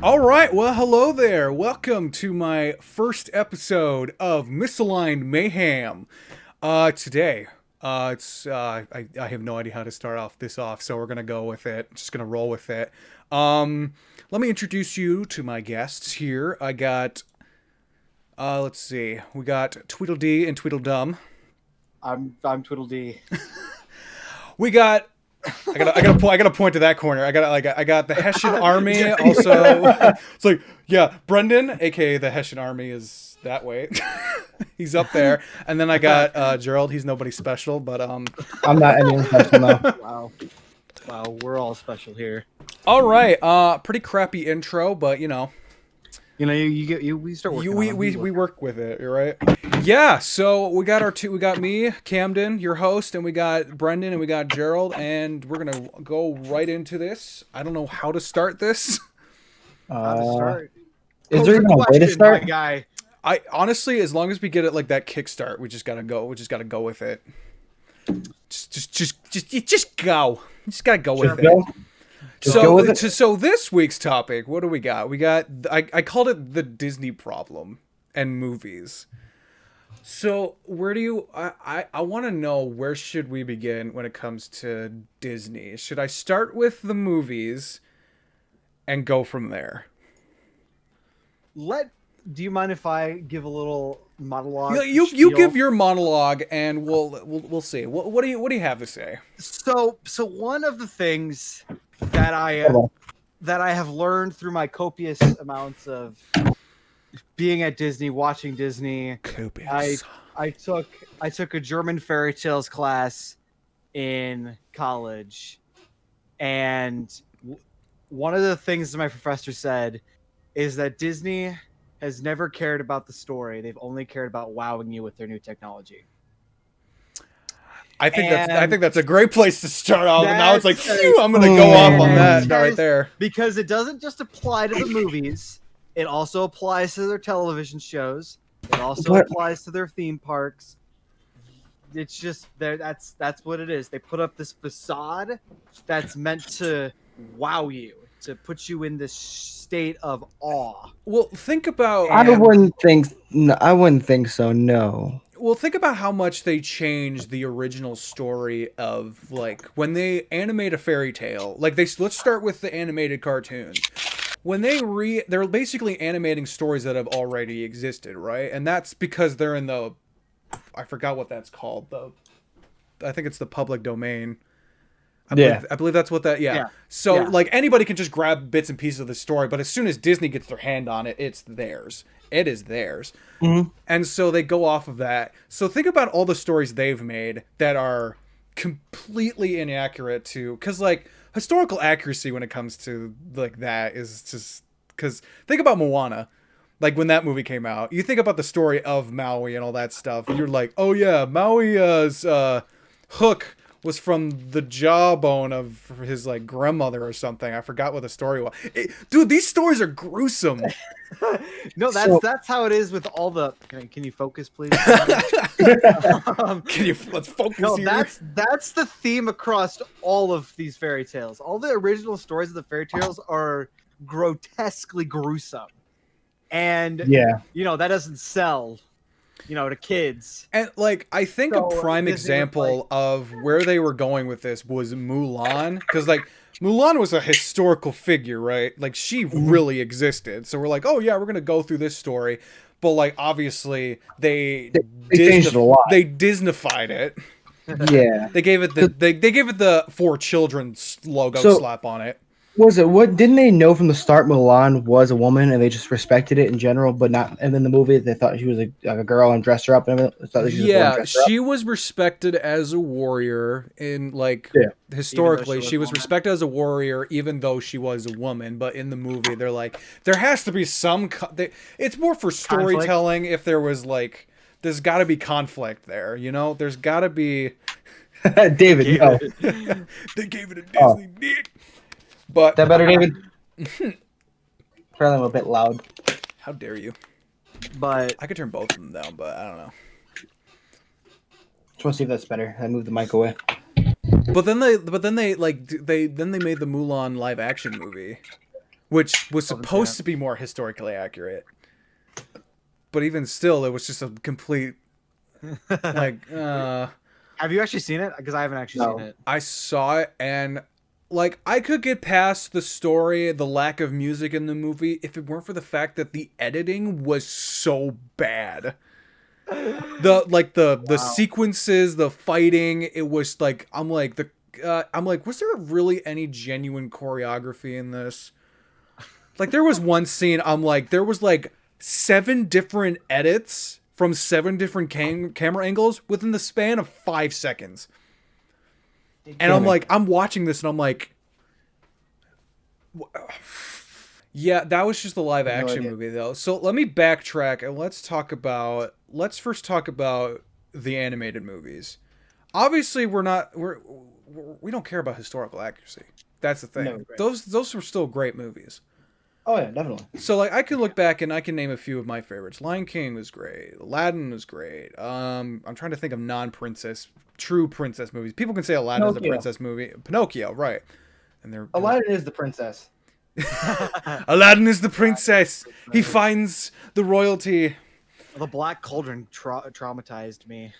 All right, well, hello there. Welcome to my first episode of Misaligned Mayhem. Today, I have no idea how to start this off, so we're gonna go with it. Just gonna roll with it. Let me introduce you to my guests here. I got, let's see, we got Tweedledee and Tweedledum. I'm Tweedledee. We got. I gotta point to that corner. I got the Hessian Army. Also, it's like, yeah, Brendan, aka the Hessian Army, is that way. He's up there, and then I got Gerald. He's nobody special, but I'm not anyone special now. Wow, we're all special here. All right, pretty crappy intro, but we start working. We work with it. You're right. Yeah, so we got me, Camden, your host, and we got Brendan and we got Gerald, and we're gonna go right into this. I don't know how to start this. How to start? Is there even a way to start? My guy. I honestly, as long as we get it like that kickstart, we just gotta go. We just gotta go with it. Just go. You just gotta go with it. So this week's topic, what do we got? We got I called it the Disney problem and movies. So where do you I want to know, where should we begin when it comes to Disney? Should I start with the movies and go from there? Do you mind if I give a little monologue? You give your monologue, and we'll see. What do you have to say? So one of the things that I have learned through my copious amounts of being at Disney, watching Disney, copious. I took a German fairy tales class in college, and one of the things that my professor said is that Disney has never cared about the story. They've only cared about wowing you with their new technology. I think that's a great place to start off. And now it's like, phew, I'm gonna go off on that right there, because it doesn't just apply to the movies. It also applies to their television shows. It also applies to their theme parks. It's just that's what it is. They put up this facade that's meant to wow you, to put you in this state of awe. Well, think about. I wouldn't think so. No. Well, think about how much they changed the original story of, like, when they animate a fairy tale. Like, let's start with the animated cartoons. When they're basically animating stories that have already existed, right? And that's because they're in I forgot what that's called. I think it's the public domain. I believe that's what that. Yeah. So like, anybody can just grab bits and pieces of the story, but as soon as Disney gets their hand on it, it's theirs. It is theirs. Mm-hmm. And so they go off of that. So think about all the stories they've made that are completely inaccurate because, like, historical accuracy when it comes to like that is just, because think about Moana. Like, when that movie came out, you think about the story of Maui and all that stuff. You're like, oh yeah, Maui's hook was from the jawbone of his, like, grandmother or something. I forgot what the story was. Dude, these stories are gruesome. No, that's how it is with all the. Can you focus, please? Let's focus no, here. That's the theme across all of these fairy tales. All the original stories of the fairy tales are grotesquely gruesome, and that doesn't sell, to kids. And, like, I think a prime example of where they were going with this was Mulan, because, like, Mulan was a historical figure, right? Like, she really existed. So we're like, oh yeah, we're gonna go through this story, but, like, obviously they changed it a lot. They Disneyfied it. Yeah, they gave it the for children logo slap on it. Didn't they know from the start Mulan was a woman and they just respected it in general, but not, and then the movie they thought she was a girl and dressed her up and everything? She was respected as a warrior in, like, historically she was respected as a warrior even though she was a woman, but in the movie they're like, there has to be some it's more for storytelling. Conflict? If there was, like, there's got to be conflict there, there's got to be David, no. They gave it a Disney dick. But that better, David? Probably a bit loud. How dare you? But I could turn both of them down, but I don't know. Which want to see if that's better. I moved the mic away. But then they made the Mulan live action movie, which was supposed to be more historically accurate. But even still, it was just a complete like. Have you actually seen it? Because I haven't actually seen it. I saw it, and like I could get past the story, the lack of music in the movie, if it weren't for the fact that the editing was so bad. The sequences, the fighting, it was like I'm like, was there really any genuine choreography in this? Like there was one scene, I'm like, there was like 7 different edits from 7 different camera angles within the span of 5 seconds. And I'm like, I'm watching this and I'm like, yeah, that was just the live action movie though. So let me backtrack and let's first talk about the animated movies. Obviously, we don't care about historical accuracy. That's the thing. No, right. Those were still great movies. Oh yeah, definitely. So like I can look back and I can name a few of my favorites. Lion King was great. Aladdin was great. I'm trying to think of true princess movies. People can say Aladdin is a princess movie. Pinocchio, right? And Aladdin is the princess. Aladdin is the princess. He finds the royalty. The Black Cauldron traumatized me.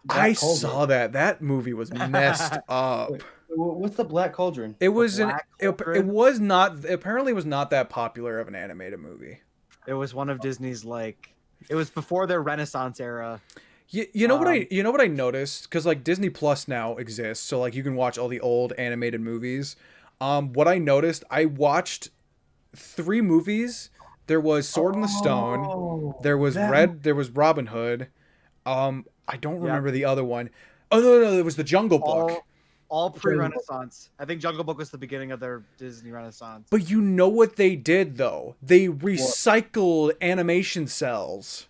I saw that. That movie was messed up. What's the Black Cauldron? It was it was not apparently was not that popular of an animated movie. It was one of Disney's it was before their Renaissance era. You know what I noticed, because like Disney Plus now exists, so like you can watch all the old animated movies. What I noticed, I watched 3 movies. There was Sword in the Stone. There was There was Robin Hood. I don't remember the other one. Oh no, it was the Jungle Book. All pre-Renaissance. I think Jungle Book was the beginning of their Disney Renaissance. But you know what they did though? They recycled animation cells.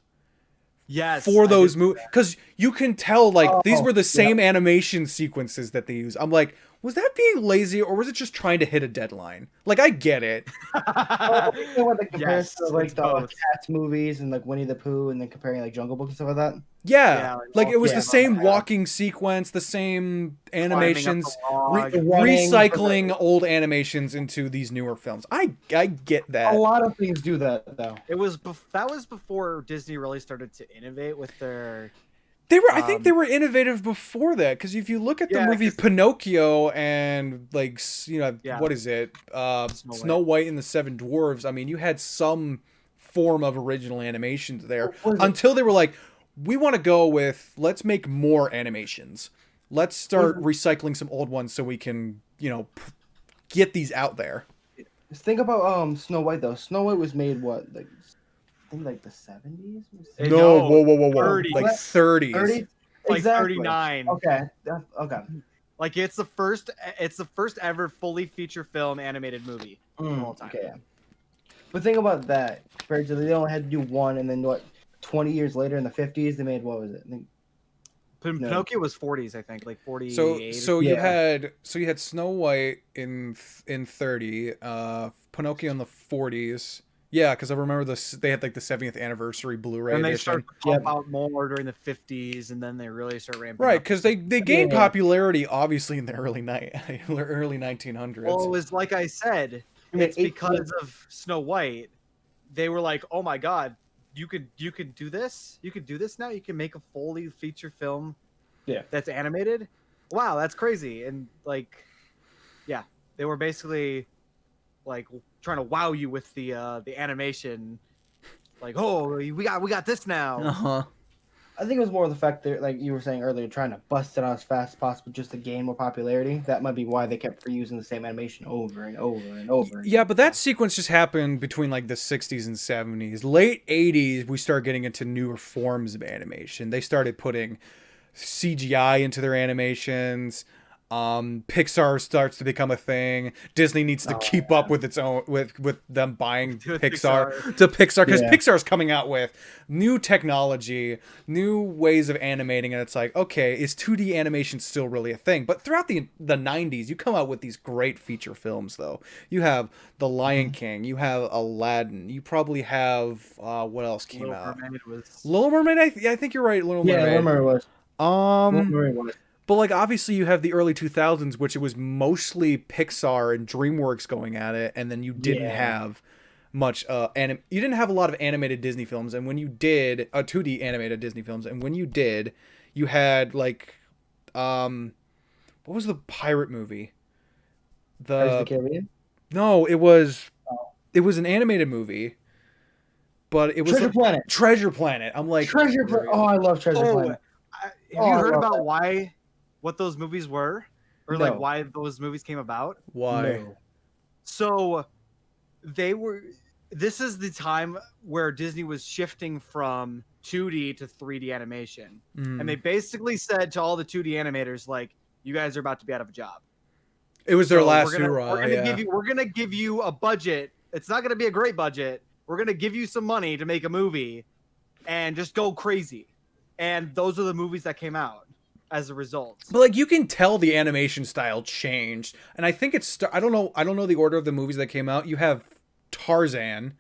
Yes. For those movies, because you can tell like these were the same animation sequences that they use. I'm like, was that being lazy or was it just trying to hit a deadline? Like, I get it. You know what the comparison of like the Cats movies and like Winnie the Pooh, and then comparing like Jungle Book and stuff like that. Yeah, like it was the same walking sequence, the same animations, recycling old animations into these newer films. I get that. A lot of things do that though. That was before Disney really started to innovate with their. I think they were innovative before that, because if you look at the movie Pinocchio and like what is it, Snow White and the Seven Dwarves. I mean, you had some form of original animations there until they were like, we want to go with, let's make more animations. Let's start recycling some old ones so we can get these out there. Think about Snow White though. Snow White was made what, like I think like the 70s? No, whoa. 30. Like 30s. 30s? Like exactly. 39. Okay. Like it's the first ever fully feature film animated movie of all time. Okay. But think about that. Compared to they only had to do one, and then 20 years later in the 50s they made, what was it? Pinocchio was 40s, I think, like 48. So you had Snow White in 30, Pinocchio in the 40s. Yeah, because I remember they had like the 70th annivery Blu-ray and they edition. started to pop out more during the 50s, and then they really start ramping up. Right, up. because they gained popularity obviously in the early 1900s. Well, it was like I said, it's because of Snow White. They were like, "Oh my God, you could do this? You could do this now? You can make a fully feature film, that's animated? Wow, that's crazy!" And like, yeah, they were basically like trying to wow you with the animation, like, oh, we got this now. I think it was more of the fact that, like you were saying earlier, trying to bust it out as fast as possible just to gain more popularity. That might be why they kept reusing the same animation over and over and over. Yeah, but that sequence just happened between like the 60s and 70s. Late 80s, we start getting into newer forms of animation. They started putting CGI into their animations. Pixar starts to become a thing. Disney needs to keep up with its own with them buying Pixar because Pixar's coming out with new technology, new ways of animating, and it's like, okay, is 2D animation still really a thing? But throughout the 90s, you come out with these great feature films though. You have The Lion King, you have Aladdin, you probably have what else came out? Mermaid was... Little Mermaid, I think you're right. Little Mermaid. Little Mermaid was. What movie was? But like obviously you have the early 2000s, which it was mostly Pixar and DreamWorks going at it, and then you didn't Yeah. have much you didn't have a lot of animated Disney films, and when you did 2D animated Disney films, and when you did, you had like what was the pirate movie? Pirates of the The Caribbean? No, it was an animated movie, but it was Treasure like Planet. Treasure Planet. I'm like Treasure Planet. Oh, I love Treasure Oh, Planet. have Oh, you I heard love about that. what those movies were, or No. like why those movies came about? why? No. So they were. This is the time where Disney was shifting from 2D to 3D animation, Mm. and they basically said to all the 2D animators, like, "You guys are about to be out of a job. It was their So last we're gonna hurrah. Yeah. we're gonna give you a budget. It's not gonna be a great budget. We're gonna give you some money to make a movie, and just go crazy." And those are the movies that came out as a result. But like you can tell the animation style changed, and I think it's I don't know the order of the movies that came out. You have Tarzan,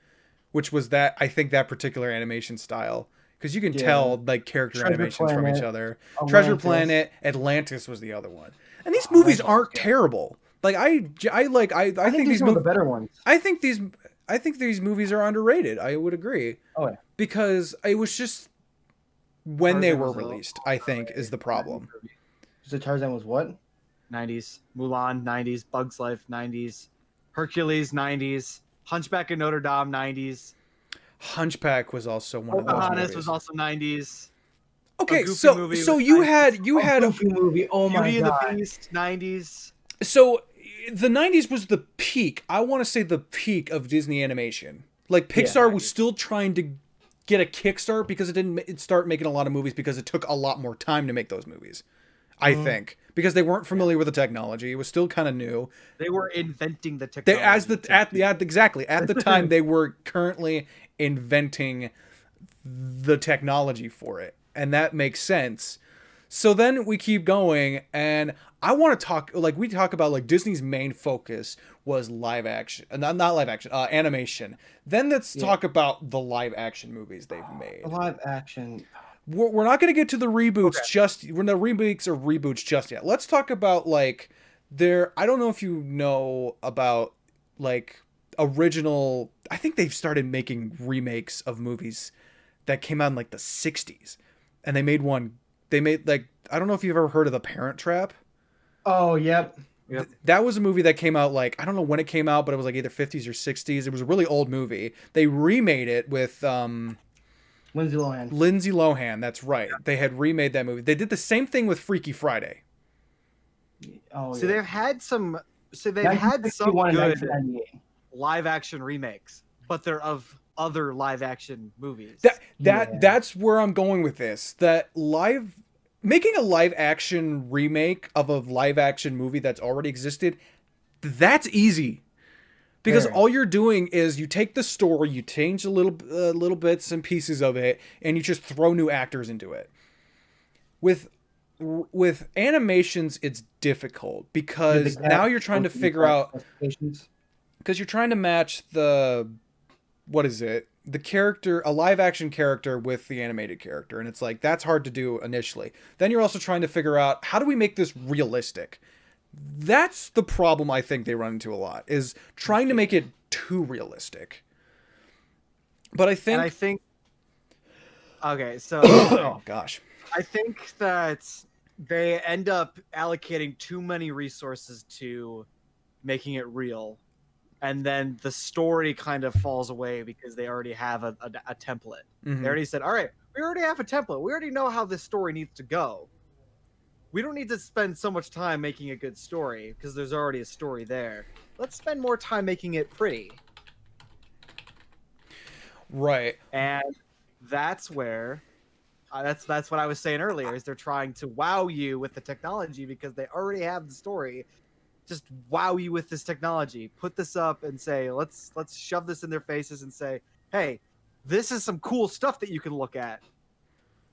which was that I think that particular animation style, because you can Yeah. tell like character Treasure animations from each Planet, other. Atlantis. Treasure Planet, Atlantis was the other one, and these movies Atlantis, aren't yeah. terrible. Like I I think these are the better ones. I think these movies are underrated. I would agree. Oh yeah. Because it was just when they Tarzan were was a released, I think, is the problem. So Tarzan was what? 90s, Mulan 90s, Bugs Life 90s, Hercules 90s, Hunchback of Notre Dame 90s. Hunchback was also one of those Pocahontas movies. was also 90s. Okay, Goofy so movie so was you 90s. had Goofy movie. Oh my Beauty god. and the Beast 90s. so the 90s was the peak. I want to say the peak of Disney animation. Like Pixar was 90s. still trying to get a kickstart because it didn't start making a lot of movies because it took a lot more time to make those movies. I think because they weren't familiar with the technology. It was still kind of new. They were inventing the They technology. exactly at the time they were currently inventing the technology for it, and that makes sense. So then we keep going, and I want to talk like we talk about like Disney's main focus was live action, not live action, animation. Then let's talk about the live action movies they've made. Live action. We're not going to get to the reboots we're not remakes or reboots just yet. Let's talk about like I don't know if you know about like original. I think they've started making remakes of movies that came out in like the 60s, and they made like I don't know if you've ever heard of The Parent Trap. Oh yep. That was a movie that came out like I don't know when it came out, but it was like either 50s or 60s. It was a really old movie. They remade it with Lindsay Lohan. Lindsay Lohan. That's right. They had remade that movie. They did the same thing with Freaky Friday. Oh So yeah. they've had some. So they've had some 1961 and good 1998. live action remakes, but they're of other live action movies. That's where I'm going with this. That making a live action remake of a live action movie that's already existed, that's easy. Because Very. all you're doing is you take the story, you change a little bits and pieces of it, and you just throw new actors into it. With animations, it's difficult because now you're trying to figure out because you're trying to match what is it? The character, a live action character with the animated character, and it's like that's hard to do initially. Then you're also trying to figure out how do we make this realistic. That's the problem I think they run into a lot is trying to make it too realistic. But I think okay, so oh gosh. I think that they end up allocating too many resources to making it real, and then the story kind of falls away because they already have a template. Mhm. They already said, all right, we already have a template. We already know how this story needs to go. We don't need to spend so much time making a good story because there's already a story there. Let's spend more time making it pretty. Right. And that's where that's what I was saying earlier is they're trying to wow you with the technology because they already have the story. Just wow you with this technology. Put this up and say, let's shove this in their faces and say, hey, this is some cool stuff that you can look at.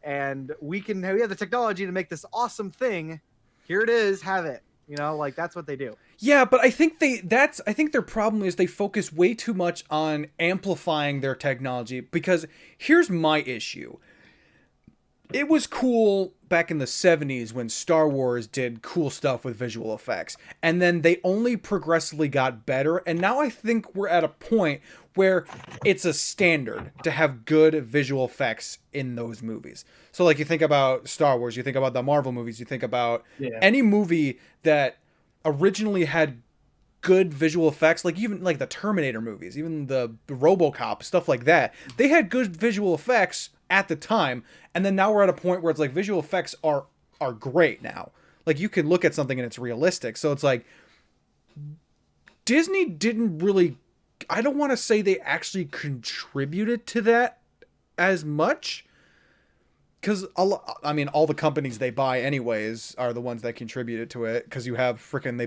And we have the technology to make this awesome thing. Here it is, have it. You know, like that's what they do. Yeah, but I think I think their problem is they focus way too much on amplifying their technology because here's my issue. it was cool back in the 70s when Star Wars did cool stuff with visual effects. And then they only progressively got better. And now I think we're at a point where it's a standard to have good visual effects in those movies. So like you think about Star Wars, you think about the Marvel movies, you think about Yeah. any movie that originally had good visual effects, like even like the Terminator movies, even the RoboCop, stuff like that. They had good visual effects at the time, and then now we're at a point where it's like visual effects are great now. Like you can look at something and it's realistic. So it's like Disney didn't really, I don't want to say they actually contributed to that as much, because I mean all the companies they buy anyways are the ones that contributed to it, because you have freaking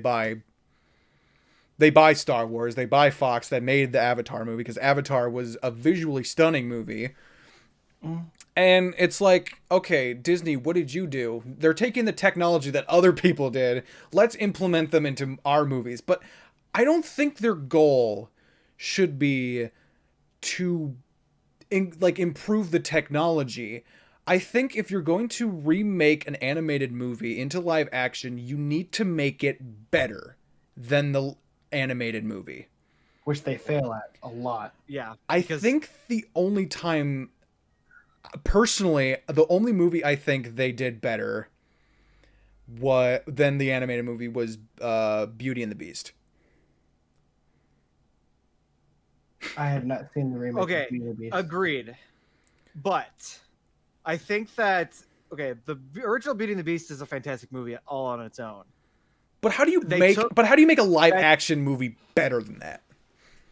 they buy Star Wars, they buy Fox that made the Avatar movie, because Avatar was a visually stunning movie. And it's like, okay, Disney, what did you do? They're taking the technology that other people did. Let's implement them into our movies. But I don't think their goal should be to improve the technology. I think if you're going to remake an animated movie into live action, you need to make it better than the animated movie. Which they fail at a lot. Yeah, I think the only time, personally, the only movie I think they did better than the animated movie was Beauty and the Beast. I have not seen the remake. Okay, of Beauty and the Beast. agreed. But I think that the original Beauty and the Beast is a fantastic movie all on its own. But how do you They make took- but how do you make a live action movie better than that?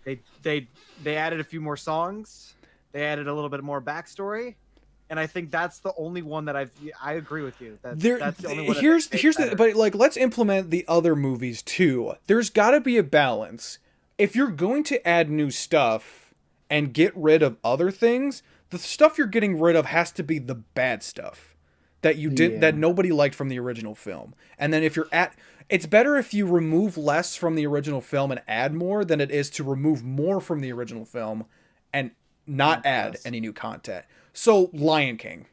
They added a few more songs. They added a little bit more backstory, and I think that's the only one that I agree with you. That's the only one. But like, let's implement the other movies too. There's got to be a balance. If you're going to add new stuff and get rid of other things, the stuff you're getting rid of has to be the bad stuff that you did that nobody liked from the original film. And then it's better if you remove less from the original film and add more than it is to remove more from the original film and not add any new content. So Lion King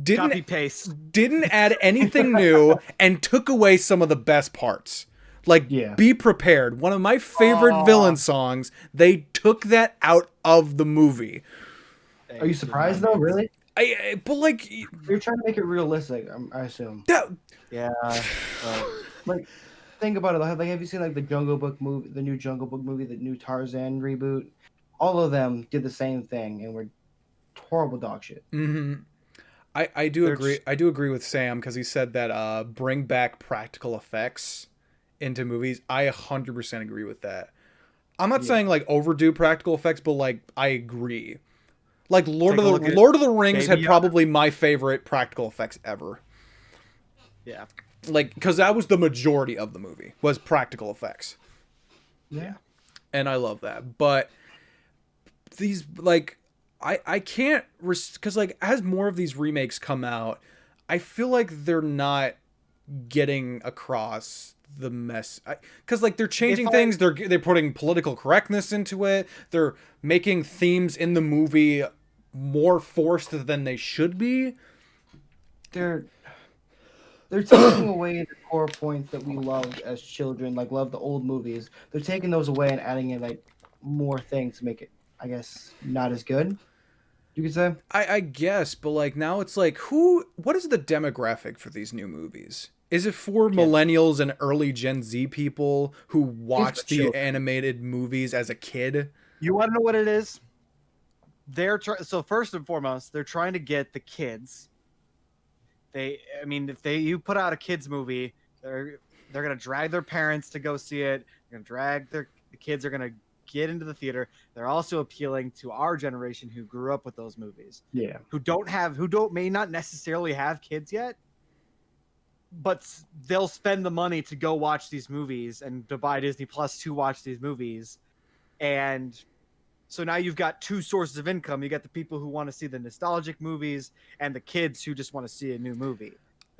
Copy paste. didn't add anything new and took away some of the best parts. Like, Be Prepared, one of my favorite villain songs, they took that out of the movie. Are you surprised though? Really? But like, You're trying to make it realistic, I assume. Yeah. Like, think about it. Like, have you seen like the Jungle Book movie, the new Jungle Book movie, the new Tarzan reboot? All of them did the same thing and were horrible dog shit. Mm-hmm. I do agree. I do agree with Sam, because he said that bring back practical effects into movies. I 100% agree with that. I'm not saying like overdo practical effects, but like I agree. Like Lord of the Rings had probably my favorite practical effects ever. Yeah. Like, because that was the majority of the movie was practical effects. Yeah. And I love that. But these, like, I can't, because like as more of these remakes come out, I feel like they're not getting across the mess, because like they're changing things, they're putting political correctness into it, they're making themes in the movie more forced than they should be. They're taking away the core points that we loved as children, like love the old movies. They're taking those away and adding in like more things to make it, I guess, not as good. You could say. I guess, but like now it's like, what is the demographic for these new movies? Is it for millennials and early Gen Z people who watched the animated movies as a kid? You want to know what it is? So first and foremost, they're trying to get the kids. If you put out a kids movie, they're gonna drag their parents to go see it. They're gonna drag the kids are gonna get into the theater. They're also appealing to our generation who grew up with those movies. Yeah. Who may not necessarily have kids yet, but they'll spend the money to go watch these movies and to buy Disney Plus to watch these movies. And so now you've got two sources of income. You got the people who want to see the nostalgic movies and the kids who just want to see a new movie,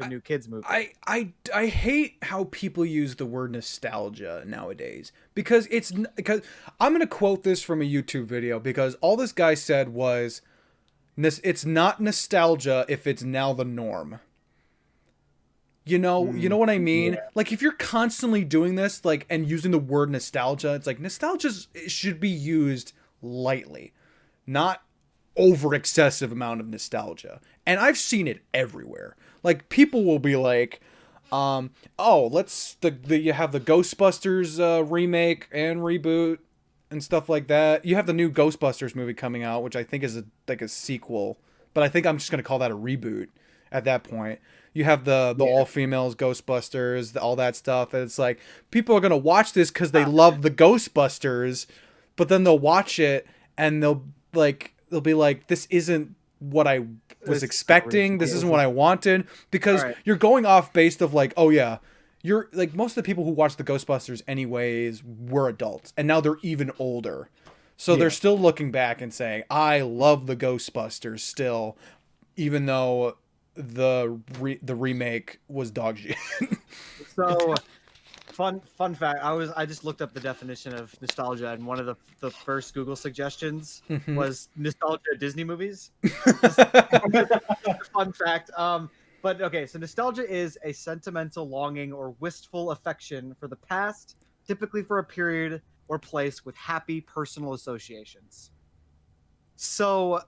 new kids movie. I hate how people use the word nostalgia nowadays, because I'm going to quote this from a YouTube video, because all this guy said was, It's not nostalgia if it's now the norm. You know what I mean? Yeah. Like if you're constantly doing this, like, and using the word nostalgia, it's like nostalgia should be used lightly, not over excessive amount of nostalgia. And I've seen it everywhere. Like people will be like, oh, you have the Ghostbusters remake and reboot and stuff like that. You have the new Ghostbusters movie coming out, which I think is like a sequel, but I think I'm just gonna call that a reboot at that point. You have the all females Ghostbusters, all that stuff, and it's like people are gonna watch this because they love the Ghostbusters, but then they'll watch it and they'll be like, this isn't what I was expecting. This isn't what I wanted, because you're going off based of like, oh yeah, you're like, most of the people who watch the Ghostbusters anyways were adults, and now they're even older, so they're still looking back and saying, I love the Ghostbusters still, even though the remake was dog shit. So fun fact, I just looked up the definition of nostalgia, and one of the first Google suggestions was nostalgia Disney movies. Fun fact. But okay, so nostalgia is a sentimental longing or wistful affection for the past, typically for a period or place with happy personal associations. So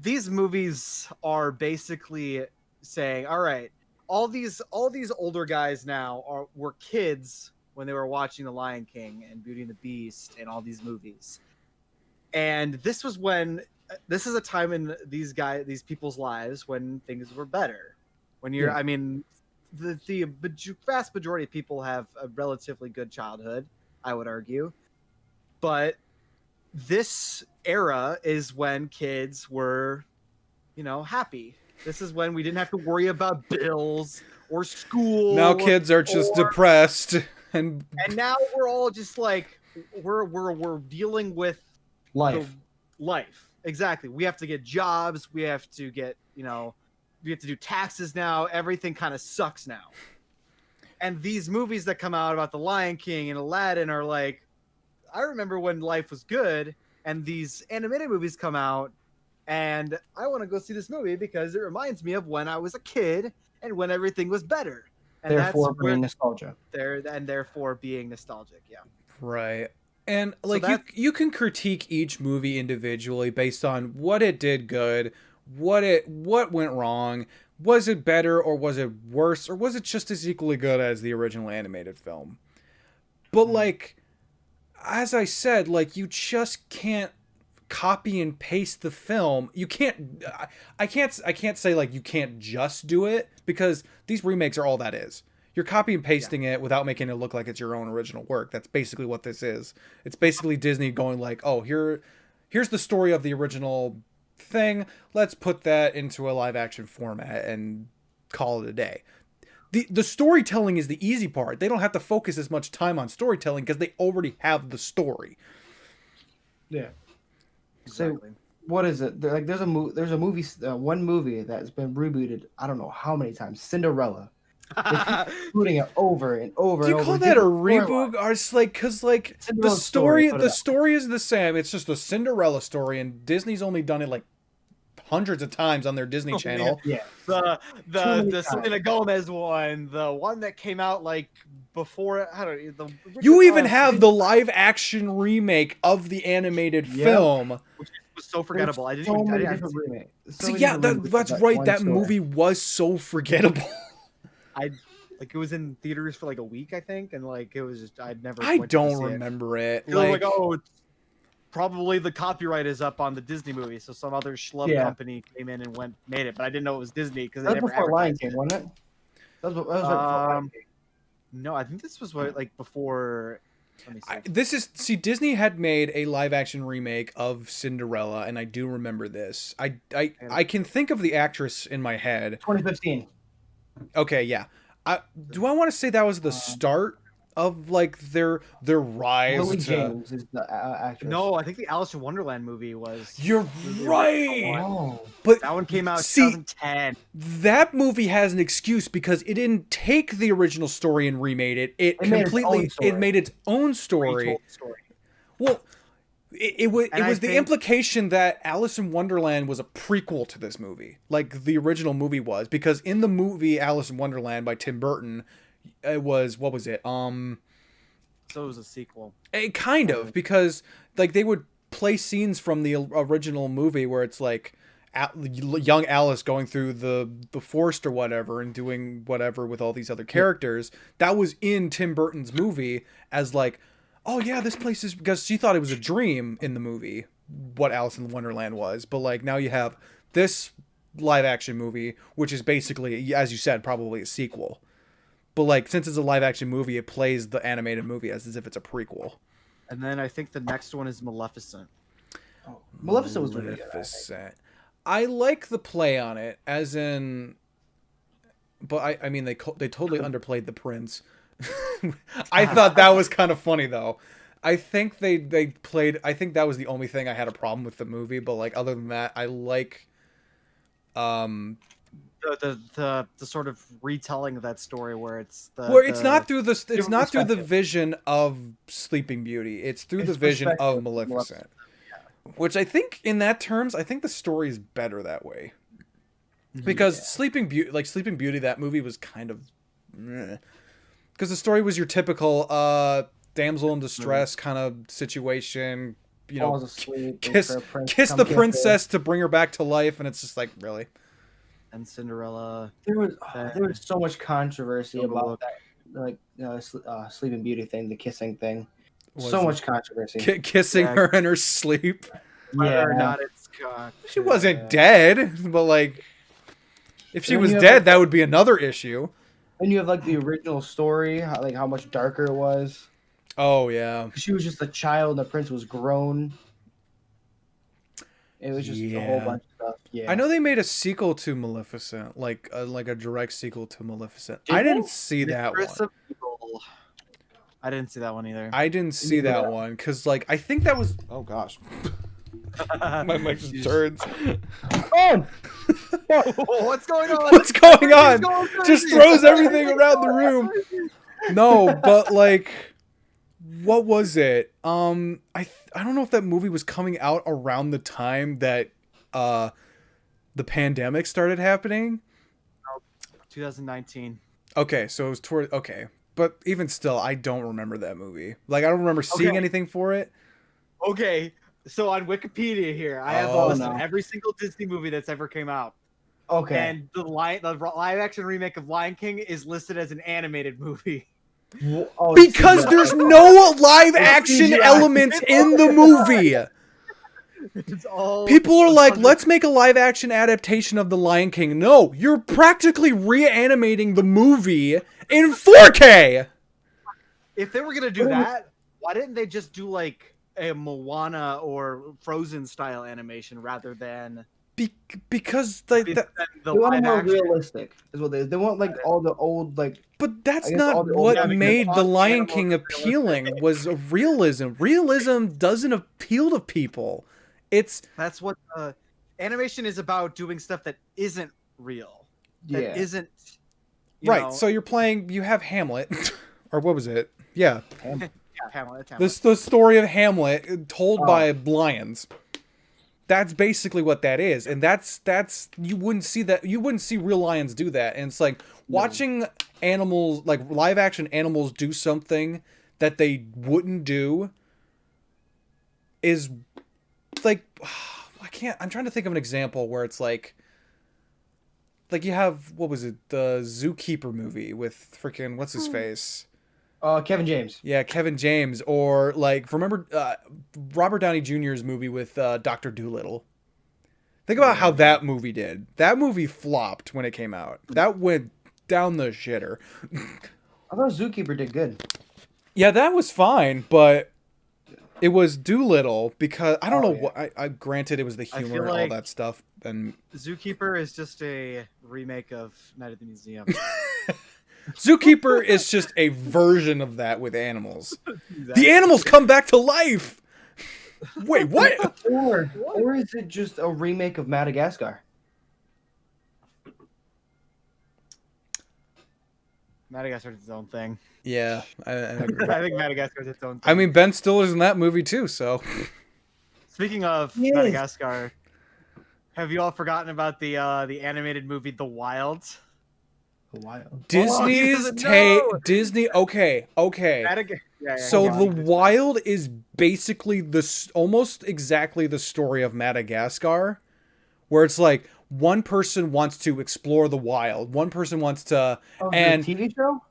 these movies are basically saying, all right, all these older guys now were kids when they were watching The Lion King and Beauty and the Beast and all these movies. And this is a time in these people's lives when things were better. When you're, I mean, the vast majority of people have a relatively good childhood, I would argue. But this era is when kids were, happy. This is when we didn't have to worry about bills or school. Now kids are just depressed, and now we're all just like we're dealing with life. Life. Exactly. We have to get jobs. We have to get, we have to do taxes now. Everything kind of sucks now. And these movies that come out about The Lion King and Aladdin are like, I remember when life was good, and these animated movies come out, and I want to go see this movie because it reminds me of when I was a kid and when everything was better. And therefore being nostalgia. Therefore being nostalgic, yeah. Right. And like So you can critique each movie individually based on what it did good, what went wrong, was it better or was it worse, or was it just as equally good as the original animated film? But like, as I said, like, you just can't copy and paste the film. You can't I can't say like you can't just do it, because these remakes are all that is. You're copy and pasting it without making it look like it's your own original work. That's basically what this is. It's basically Disney going like, oh, here's the story of the original thing. Let's put that into a live action format and call it a day. The storytelling is the easy part. They don't have to focus as much time on storytelling because they already have the story. Yeah. Exactly. So what is it? There's a movie, one movie that's been rebooted. I don't know how many times. Cinderella. Putting it over and over. Do you and call over. that a reboot? Or it's like, because like the story is the same. It's just a Cinderella story, and Disney's only done it like hundreds of times on their Disney Channel. Yeah. The Selena Gomez one, the one that came out like before. I don't know. You even have the live action remake of the animated film, which was so forgettable. That's right. That movie was so forgettable. It was in theaters for like a week, I think, and like it was just I don't remember it. Like, it's probably the copyright is up on the Disney movie, so some other schlub company came in and made it, but I didn't know it was Disney because they never before Lion King, wasn't it? That was right before Lion King. No, I think this was before. Let me see. Disney had made a live action remake of Cinderella, and I do remember this. I can think of the actress in my head. 2015. Okay, yeah. Do I want to say that was the start of like their rise? Lily James is the actress. No, I think the Alice in Wonderland movie was. You're right. Oh. But that one came out in 2010. That movie has an excuse because it didn't take the original story and remade it. It made its own story. Well, it was the implication that Alice in Wonderland was a prequel to this movie, like the original movie was, because in the movie Alice in Wonderland by Tim Burton, it was, what was it? So it was a sequel. It kind of, because like they would play scenes from the original movie where it's like young Alice going through the forest or whatever and doing whatever with all these other characters. That was in Tim Burton's movie as like, oh yeah, this place is, because she thought it was a dream in the movie, what Alice in Wonderland was. But like now you have this live action movie, which is basically, as you said, probably a sequel. But like, since it's a live action movie, it plays the animated movie as if it's a prequel. And then I think the next one is Maleficent. Oh, Maleficent was really good. Maleficent. I like the play on it, as in, but I mean they totally underplayed the prince. I thought that was kind of funny though. I think they played. I think that was the only thing I had a problem with the movie. But like other than that, I like the sort of retelling of that story where it's not through the vision of Sleeping Beauty. It's through the vision of Maleficent. Which I think, in that terms, I think the story is better that way. Because Sleeping Beauty, that movie was kind of, because the story was your typical damsel in distress kind of situation. You know, kiss the princess to bring her back to life, and it's just like, really. And Cinderella. There was so much controversy about that, like Sleeping Beauty thing, the kissing thing. So much controversy. Kissing her in her sleep. Whether or not it's cocked. She wasn't dead, but like, if she was dead, that would be another issue. And you have like the original story, how much darker it was. Oh yeah. She was just a child, and the prince was grown. It was just a whole bunch of stuff. Yeah. I know they made a sequel to Maleficent, like a direct sequel to Maleficent. I didn't see that one. I didn't see that one either. I didn't see that one because, like, I think that was. Oh gosh, my mic just turns. Oh, what's going on? What's going on? Just throws everything around the room. No, but like, what was it? I don't know if that movie was coming out around the time that the pandemic started happening. 2019. Okay, so it was toward. Okay. But even still, I don't remember that movie. Like, I don't remember seeing anything for it. Okay, so on Wikipedia here, I have a list of every single Disney movie that's ever came out. Okay. And the live-action remake of Lion King is listed as an animated movie. Because there's no live-action elements in the movie. People are like, let's make a live-action adaptation of The Lion King. No, you're practically reanimating the movie in 4K. If they were gonna do that, why didn't they just do like a Moana or Frozen style animation rather than? Because they want more realistic. Is what they want, like all the old like. But that's not what made The Lion King appealing. Was realism. Realism doesn't appeal to people. That's what animation is about, doing stuff that isn't real. That isn't. Right, so you have Hamlet, or what was it? Yeah. Hamlet. The story of Hamlet told by lions. That's basically what that is, and that's you wouldn't see real lions do that, and it's like watching animals, like live action animals, do something that they wouldn't do. Is like, I'm trying to think of an example where it's like you have, what was it, the Zookeeper movie with freaking what's his face? Kevin James. Yeah, Kevin James, or like remember Robert Downey Jr.'s movie with Dr. Dolittle. Think about how that movie did. That movie flopped when it came out. That went down the shitter. I thought Zookeeper did good. Yeah, that was fine, but it was Dolittle because I don't know what. I granted it was the humor and all that stuff. And Zookeeper is just a remake of Night at the Museum. Zookeeper is just a version of that with animals. Exactly. The animals come back to life. Wait, what? Or is it just a remake of Madagascar? Madagascar's its own thing. Yeah, I think Madagascar's its own thing. I mean, Ben Stiller's in that movie too, so. Speaking of Yes. Madagascar, have you all forgotten about the animated movie The Wild? Wild. Disney's doesn't take. know. Disney. Okay. Yeah, So go the on. Wild is basically almost exactly the story of Madagascar, where it's like one person wants to explore the wild, one person wants to, Oh, the and TV show?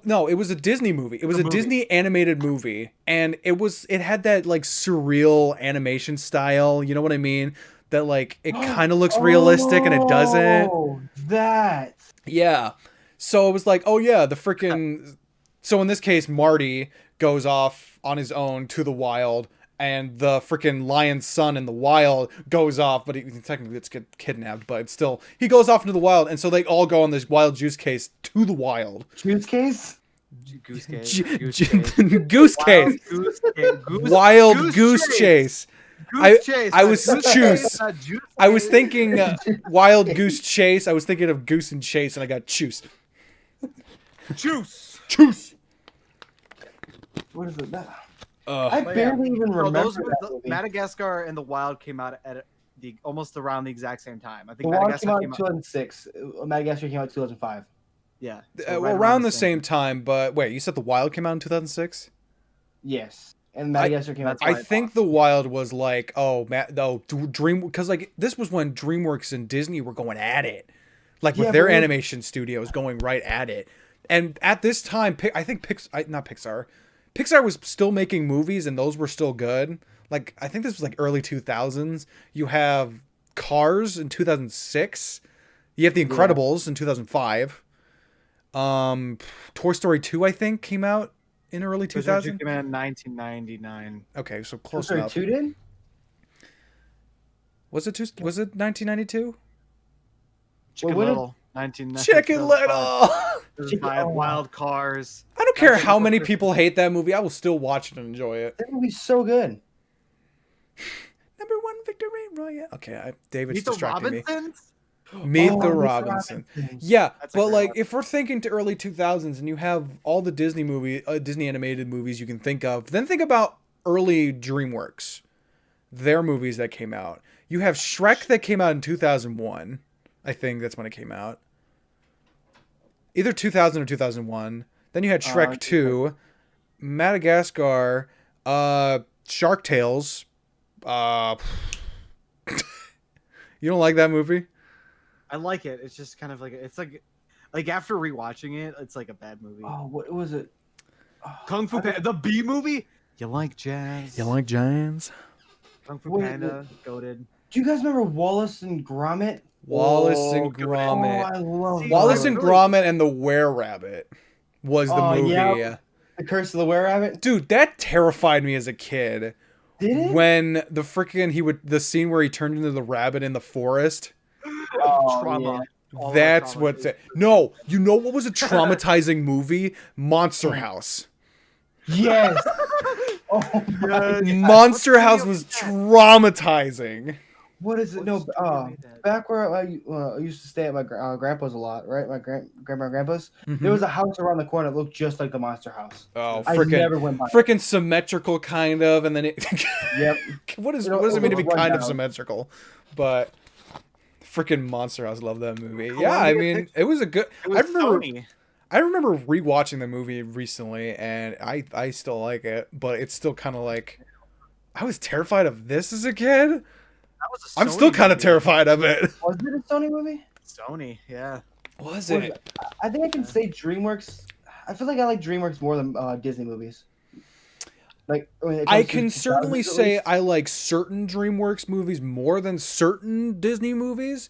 no, it was a Disney movie. It was a movie. Disney animated movie, and it had that like surreal animation style. You know what I mean? That like it kind of looks realistic and it doesn't. Oh, that. Yeah. So it was like, oh yeah, the freaking. So in this case, Marty goes off on his own to the wild, and the freaking lion's son in the wild goes off, but he technically gets kidnapped, but it's still he goes off into the wild, and so they all go on this wild juice case to the wild. Juice case? Goose case. Goose case. Wild goose chase. I was choose. I was thinking wild goose chase. I was thinking of goose and chase, and I got choose. Choose. What is it? I barely even No, remember those were that movie. Madagascar and The Wild came out at almost around the exact same time. I think The Wild Madagascar came out in 2006. Madagascar came out in 2005. Yeah, Around the same time, but wait, you said the Wild came out in 2006? Yes. And Madagascar came out. I think the Wild was like, Dream, because like this was when DreamWorks and Disney were going at it, like with their animation studios going right at it. And at this time, I think Pixar was still making movies, and those were still good. Like I think this was like early 2000s. You have Cars in 2006. You have The Incredibles in 2005. Toy Story 2 I think came out in early 2000. Came out in 1999. Okay, so close Sorry, enough. 2 did? Was it 1992? Chicken when Little. 1995. Chicken Little. Wild Cars. I don't care how many people hate that movie. I will still watch it and enjoy it. That movie's so good. Number 1 victory royale. Okay, David's Meet the distracting me. Robinsons? Meet Oh, the Mr. Robinson. Robinson. Yeah, That's a but great like one. if we're thinking to early 2000s and you have all the Disney animated movies you can think of, then think about early DreamWorks. Their movies that came out. You have Shrek that came out in 2001. I think that's when it came out. Either 2000 or 2001. Then you had Shrek 2, Madagascar, Shark Tales. You don't like that movie? I like it. It's just kind of like after rewatching it, it's like a bad movie. Oh, what was it? Kung Fu Panda, the B movie. You like jazz? You like Giants? Kung Fu Wait, Panda, goated. Do you guys remember Wallace and Gromit? Wallace and good. Oh, Gromit. I love Wallace that. and Gromit and the Were-Rabbit was the movie. Yeah. The Curse of the Were-Rabbit? Dude, that terrified me as a kid. Did it? When the freaking the scene where he turned into the rabbit in the forest. Oh, Trauma. yeah. All That's trauma. what's it. No, you know what was a traumatizing movie? Monster House. Yes. Oh, my. Monster House was traumatizing. What is it? No, What studio made that? back where I used to stay at my grandpa's a lot, right? My grandma and grandpa's. Mhm. There was a house around the corner that looked just like the Monster House. Oh, I never went by. freaking symmetrical kind of, and then it. Yep. what does You know, what does it mean to be it was kind of rundown. symmetrical? But freaking Monster House, love that movie. Yeah, I mean, it was a good. It was I remember. Sony. I remember rewatching the movie recently, and I still like it, but it's still kind of like I was terrified of this as a kid. That was a I'm Sony still kind of movie. terrified of it. Was it a Sony movie? Sony, yeah. Was Was it? it? I think I can say DreamWorks. I feel like I like DreamWorks more than Disney movies. Like when it I comes to can 2000s certainly at say least. I like certain DreamWorks movies more than certain Disney movies.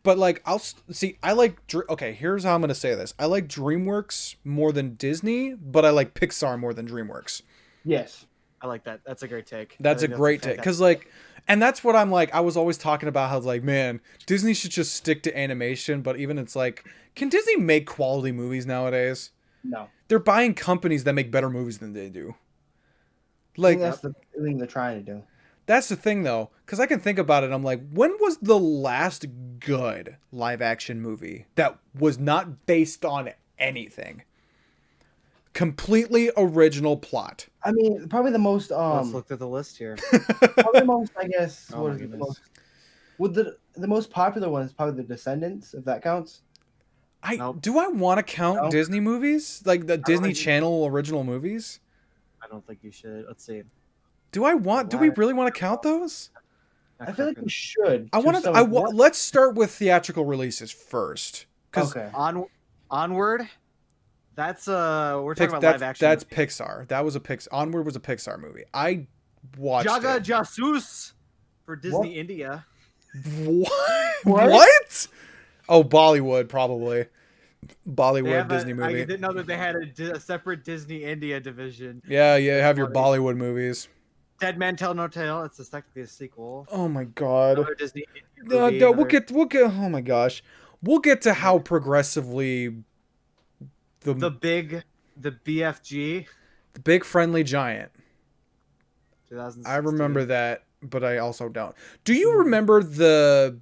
But like I like okay, here's how I'm going to say this. I like DreamWorks more than Disney, but I like Pixar more than DreamWorks. Yes. I like that. That's a great take. That's a great take cuz like and that's what I'm like I was always talking about how like man, Disney should just stick to animation, but even it's like can Disney make quality movies nowadays? No. They're buying companies that make better movies than they do. I Like think that's the thing they're trying to do. that's the thing though, because I can think about it. I'm like, when was the last good live action movie that was not based on anything? Completely original plot. I mean, probably the most Let's look at the list here. probably the most, I guess, Oh what my is it, the goodness. most would the most popular one is probably The Descendants, if that counts. Nope. Do I want to count No. Disney movies? Like the Disney think you- Channel original movies? I don't think you should. Let's see. Do we really want to count those? I feel like we should. Let's start with theatrical releases first. Okay. Onward. That's we're talking about live action. That's Pixar. That was Onward was a Pixar movie. I watched Jaga it. Jasus for Disney What? India. What? What? What? Oh, Bollywood probably. They Bollywood have Disney I movie. didn't know that they had a separate Disney India division. Yeah, you have your funny. Bollywood movies. Dead Man Tell No Tale. It's technically a sequel. Oh my god. Another Disney India No, movie, no, another- we'll get. Oh my gosh, we'll get to how progressively the the BFG. big friendly giant. 2016. I remember that, but I also don't. Do you remember the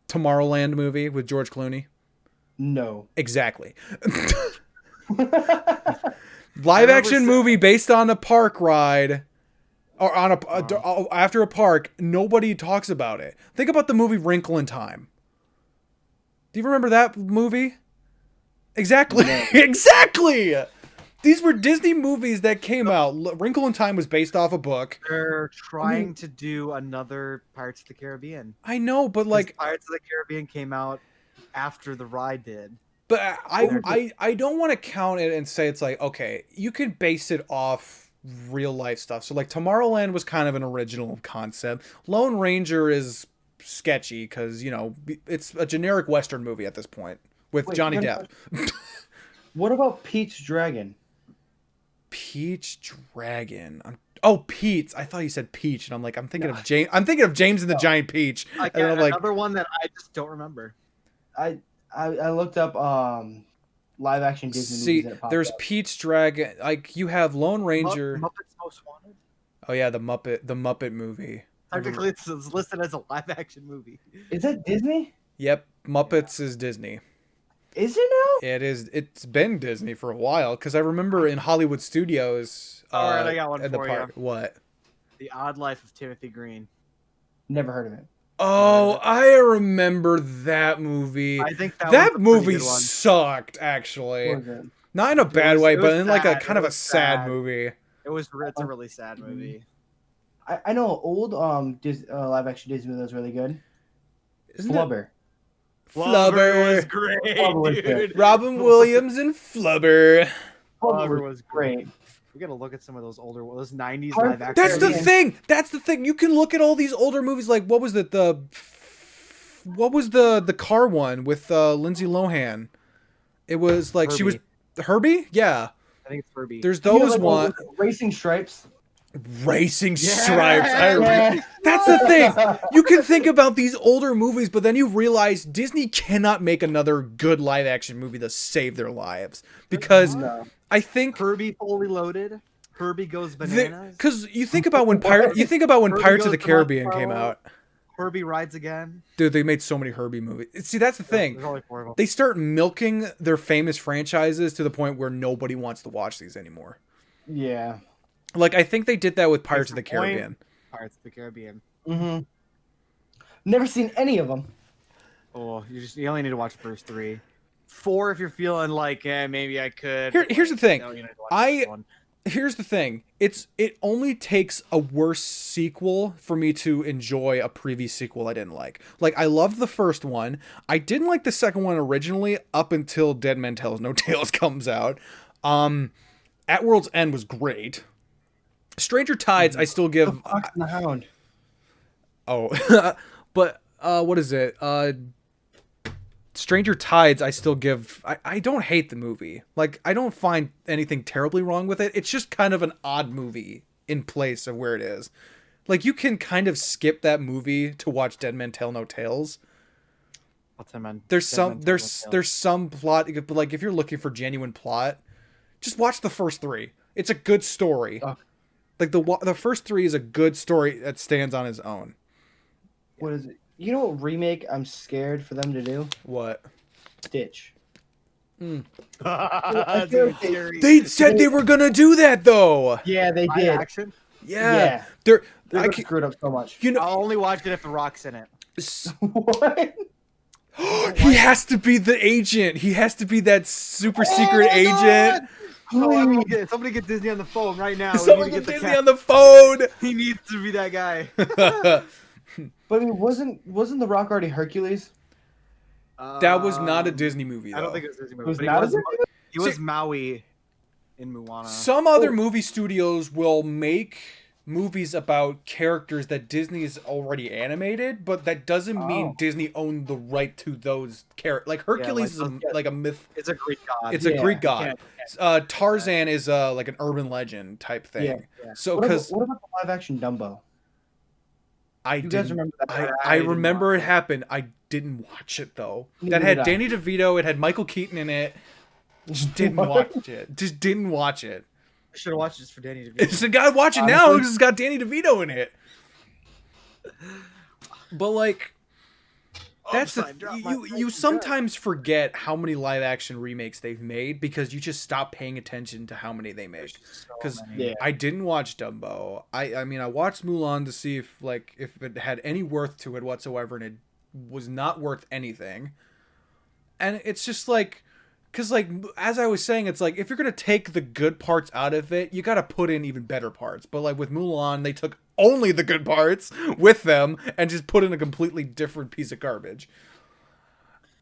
Tomorrowland movie with George Clooney? No. Exactly. Live action movie based on a park ride. Or on after a park, nobody talks about it. Think about the movie Wrinkle in Time. Do you remember that movie? Exactly. No. Exactly. These were Disney movies that came out. Wrinkle in Time was based off a book. They're trying to do another Pirates of the Caribbean. I know, but like, Pirates of the Caribbean came out after the ride did. but I don't want to count it and say it's like, okay, you can base it off real life stuff. So like Tomorrowland was kind of an original concept. Lone Ranger is sketchy because, you know, it's a generic Western movie at this point with Johnny Depp. What about Pete's Dragon? Peach Dragon. Oh, Pete's. I thought you said Peach, and I'm like, I'm thinking of James. I'm thinking of James and the Giant Peach. I And I'm like, another one that I just don't remember. I looked up live action Disney see, movies. And it popped there's up. Peach Dragon. Like you have Lone Ranger. Muppets Most Wanted. Oh yeah, the Muppet movie. Technically, it's listed as a live action movie. Is that Disney? Yep, Muppets is Disney. Is it now? It is. It's been Disney for a while because I remember in Hollywood Studios. All right, I got one at the for park. you. What? The Odd Life of Timothy Green. Never heard of it. Oh, I remember that movie. I think that That was a pretty movie good one. sucked, actually. What is it? Not in a bad way, it but was in like a sad. kind It of a was sad sad. movie. It's a really sad movie. I know an old live action Disney movie that was really good. Isn't it? Flubber. Flubber was Flubber. great, Flubber was dude. Robin Williams and Flubber. Flubber was great. We gotta look at some of those older, those '90s Part- live action. That's the Yeah. thing. That's the thing. You can look at all these older movies. Like what was it? What was the car one with Lindsay Lohan? It was like she was Herbie. Yeah. I think it's Furby. There's You know, those like, one Racing Stripes. Racing Yeah. Stripes. Yeah. That's the thing. You can think about these older movies, but then you realize Disney cannot make another good live action movie to save their lives because No. I think Herbie Fully Loaded. Herbie Goes Bananas. because you think about when Pirates of the Caribbean came out. Herbie Rides Again. Dude, they made so many Herbie movies. See, that's the thing. There's only 4 of them. They start milking their famous franchises to the point where nobody wants to watch these anymore. Yeah. Like, I think they did that with Pirates of the That's the point. Caribbean. Pirates of the Caribbean. Mm-hmm. Never seen any of them. Oh, you only need to watch the first 3. 4 if you're feeling like, maybe I could. Here's the thing. No, you need to watch I- this one. Here's the thing. It only takes a worse sequel for me to enjoy a previous sequel I didn't like. Like, I loved the first one. I didn't like the second one originally up until Dead Man Tells No Tales comes out. At World's End was great. Stranger Tides, I still give... Fox and the Hound. Oh, but what is it? Stranger Tides, I still give. I don't hate the movie. Like, I don't find anything terribly wrong with it. It's just kind of an odd movie in place of where it is. Like, you can kind of skip that movie to watch Dead Men Tell No Tales. What's that, man? There's some plot, but like if you're looking for genuine plot, just watch the first 3. It's a good story. Oh. Like the first 3 is a good story that stands on its own. What is it? You know what remake I'm scared for them to do? What? Stitch. That's feel a like scary. They said they were gonna do that though. Yeah, they Live did. action. Yeah, Yeah. they're. They I got can't, screwed up so much. you know, I'll only watch it if The Rock's in it. What? he has to be the agent. He has to be that super secret my agent. God! Oh, somebody get Disney on the phone right now. Someone We need get to get the Disney on the phone. He needs to be that guy. But I mean, wasn't The Rock already Hercules? That was not a Disney movie, though. I don't think it was Disney It movie, was but not a Disney movie? he was See- Maui in Moana. Some other movie studios will make movies about characters that Disney is already animated, but that doesn't mean Oh. Disney owned the right to those characters. Like Hercules like is like a myth. It's a Greek god. It's a Yeah, Greek you god. Tarzan is like an urban legend type thing. Yeah. So What about, because what about the live action Dumbo? I You guys didn't, remember that? I didn't remember watch it happened. I didn't watch it though. Neither That had did I. Danny DeVito. It had Michael Keaton in it. Just didn't What? watch it. Just didn't watch it. I should have watched this for Danny DeVito. It's a guy watch it now Honestly. because it's got Danny DeVito in it. But like, that's the you sometimes forget how many live action remakes they've made because you just stop paying attention to how many they make. Because Yeah. I didn't watch Dumbo. I mean I watched Mulan to see if it had any worth to it whatsoever, and it was not worth anything. And it's just like, because like as I was saying, it's like if you're gonna take the good parts out of it, you gotta put in even better parts. But like with Mulan, they took only the good parts with them and just put in a completely different piece of garbage.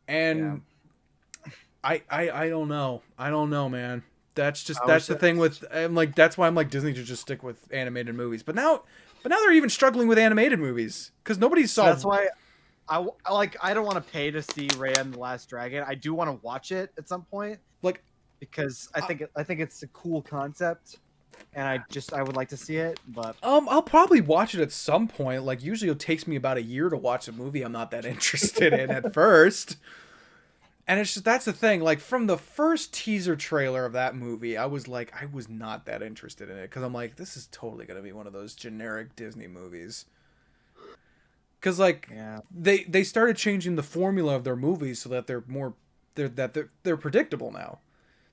And I don't know. I don't know, man. That's the thing with I'm like that's why I'm like Disney should just stick with animated movies. But now they're even struggling with animated movies because nobody saw. That's why I don't want to pay to see Raya and the Last Dragon. I do want to watch it at some point, like because I think it's a cool concept, and I would like to see it. But I'll probably watch it at some point. Like usually it takes me about a year to watch a movie I'm not that interested in at first. And it's just that's the thing. Like from the first teaser trailer of that movie, I was not that interested in it because I'm like, this is totally gonna be one of those generic Disney movies. Because like they started changing the formula of their movies so that they're predictable now.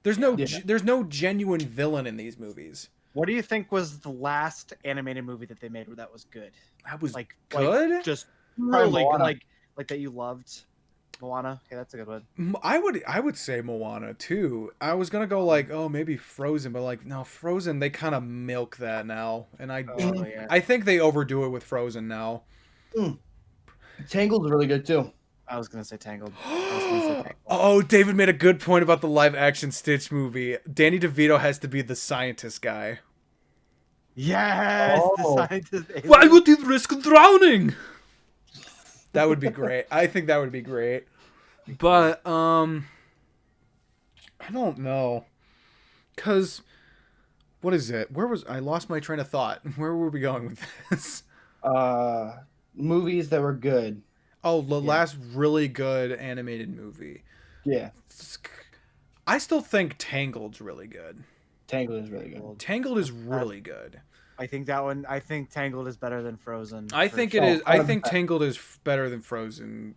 There's no genuine villain in these movies. what do you think was the last animated movie that they made where that was good? That was Like good. just Probably really Moana. like that you loved. Moana. Okay, that's a good one. I would say Moana too. I was gonna go like, oh, maybe Frozen, but like, no, Frozen. They kind of milk that now, and Oh, yeah. I think they overdo it with Frozen now. Tangled's really good too. I was gonna say Tangled. I was gonna say Tangled. Oh, David made a good point about the live action Stitch movie. Danny DeVito has to be the scientist guy. Yes, Oh. the scientist. Why would he risk drowning? That would be great. I think that would be great. But I don't know. Cause what is it? I lost my train of thought. Where were we going with this? Movies that were good. Oh, the last really good animated movie. Yeah, I still think Tangled's really good. Tangled is really good. Tangled is really good. I think that one. I think Tangled is better than Frozen. I for think sure. it is. I 100%. think Tangled is better than Frozen.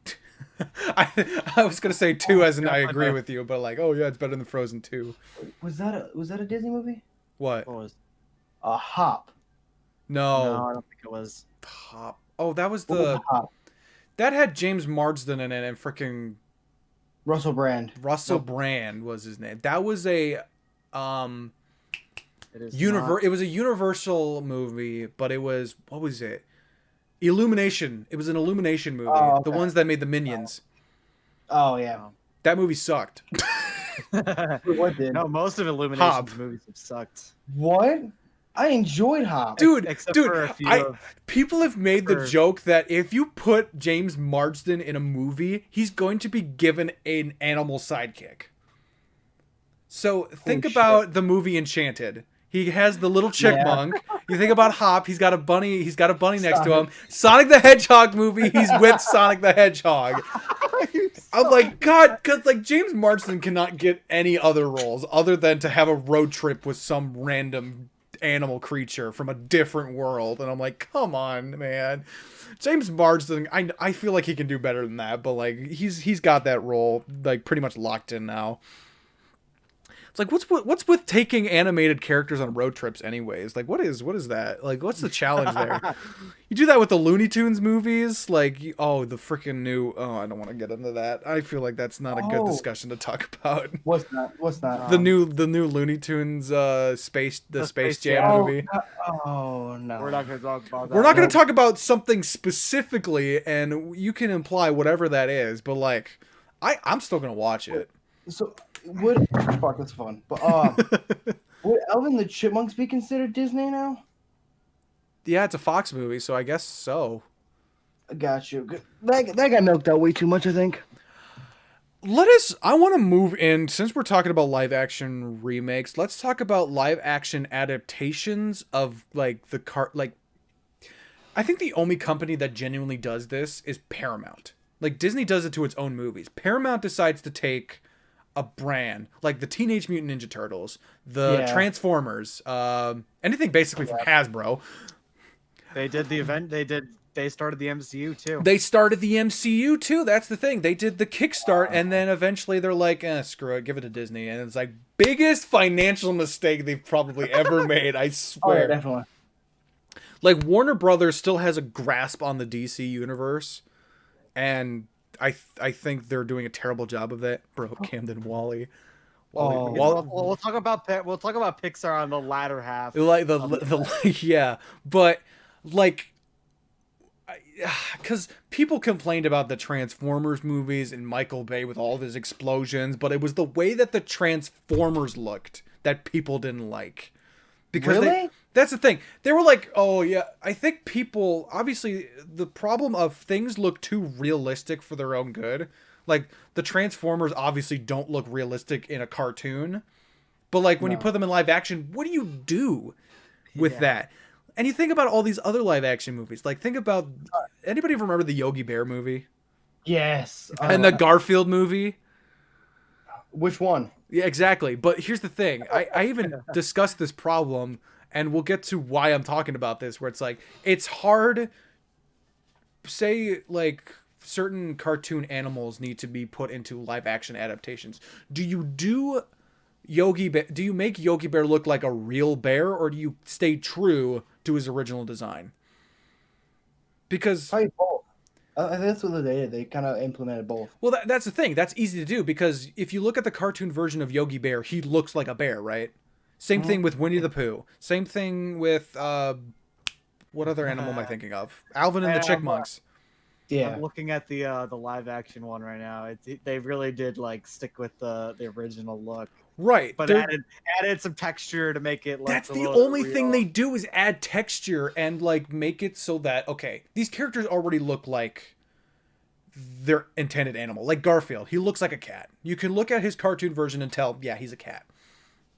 I was gonna say 2 as in I agree with you, but like, oh yeah, it's better than Frozen 2. Was that a Disney movie? What? What was? A Hop. No, I don't think it was. Hop. Oh, that was What was the a Hop? that had James Marsden in it and freaking Russell Brand. Russell Brand was his name. That was a It is It was a Universal movie, but it was what was it? Illumination. It was an Illumination movie. Oh, The okay. ones that made the Minions. Oh yeah. That movie sucked. not. What did? No, most of Illumination's Hop. movies have sucked. What? I enjoyed Hop. Dude, Except dude, for a few of- people have made the for- joke that if you put James Marsden in a movie, he's going to be given an animal sidekick. So think Holy about the movie Enchanted. He has the little chipmunk. You think about Hop. He's got a bunny. He's got a bunny next to him. Sonic the Hedgehog movie. He's with Sonic the Hedgehog. I'm like, God, because like James Marsden cannot get any other roles other than to have a road trip with some random animal creature from a different world, and I'm like, come on, man. James Marsden, I feel like he can do better than that, but like he's got that role like pretty much locked in now. It's like what's with taking animated characters on road trips anyways? Like what is that? Like what's the challenge there? You do that with the Looney Tunes movies, like the freaking new. Oh, I don't want to get into that. I feel like that's not a good discussion to talk about. What's that? The new Looney Tunes Space Jam Jam. movie. Oh no. We're not going to talk about that. We're not going to talk about something specifically, and you can imply whatever that is, but like I'm still going to watch it. So would fuck that's fun, but would Alvin the Chipmunks be considered Disney now? Yeah, it's a Fox movie, so I guess so. I got you. That got milked out way too much, I think. I want to move in, since we're talking about live action remakes, let's talk about live action adaptations of like I think the only company that genuinely does this is Paramount. Like Disney does it to its own movies. Paramount decides to take a brand like the Teenage Mutant Ninja Turtles, the Transformers, anything basically from Hasbro. They did the event. They started the MCU too. They started the MCU too. That's the thing. They did the kickstart, and then eventually they're like, screw it, give it to Disney. And it's like biggest financial mistake they've probably ever made. I swear. Oh, yeah, definitely. Like Warner Brothers still has a grasp on the DC universe, and I think they're doing a terrible job of that. Bro, Camden Wally. We'll talk about Pixar on the latter half. Like yeah, but like. Because people complained about the Transformers movies and Michael Bay with all of his explosions, but it was the way that the Transformers looked that people didn't like. Because really? That's the thing. They were like, oh yeah, I think people, obviously the problem of things look too realistic for their own good. Like the Transformers obviously don't look realistic in a cartoon, but like when you put them in live action, what do you do with that? And you think about all these other live action movies. Like, think about, anybody remember the Yogi Bear movie? Yes. And the Garfield movie? Which one? Yeah, exactly. But here's the thing. I even discussed this problem, and we'll get to why I'm talking about this, where it's like, it's hard, say, like, certain cartoon animals need to be put into live action adaptations. Do you make Yogi Bear look like a real bear, or do you stay true to his original design? Because probably both. That's what they did. They kind of implemented both. Well, that's the thing. That's easy to do, because if you look at the cartoon version of Yogi Bear, he looks like a bear, right? Same thing with Winnie the Pooh. Same thing with what other animal am I thinking of? Alvin and the Chipmunks. Yeah. I'm looking at the live action one right now. They really did like stick with the original look. Right, but added some texture to make it. That's the only thing they do is add texture and like make it so that these characters already look like their intended animal. Like Garfield, he looks like a cat. You can look at his cartoon version and tell, yeah, he's a cat.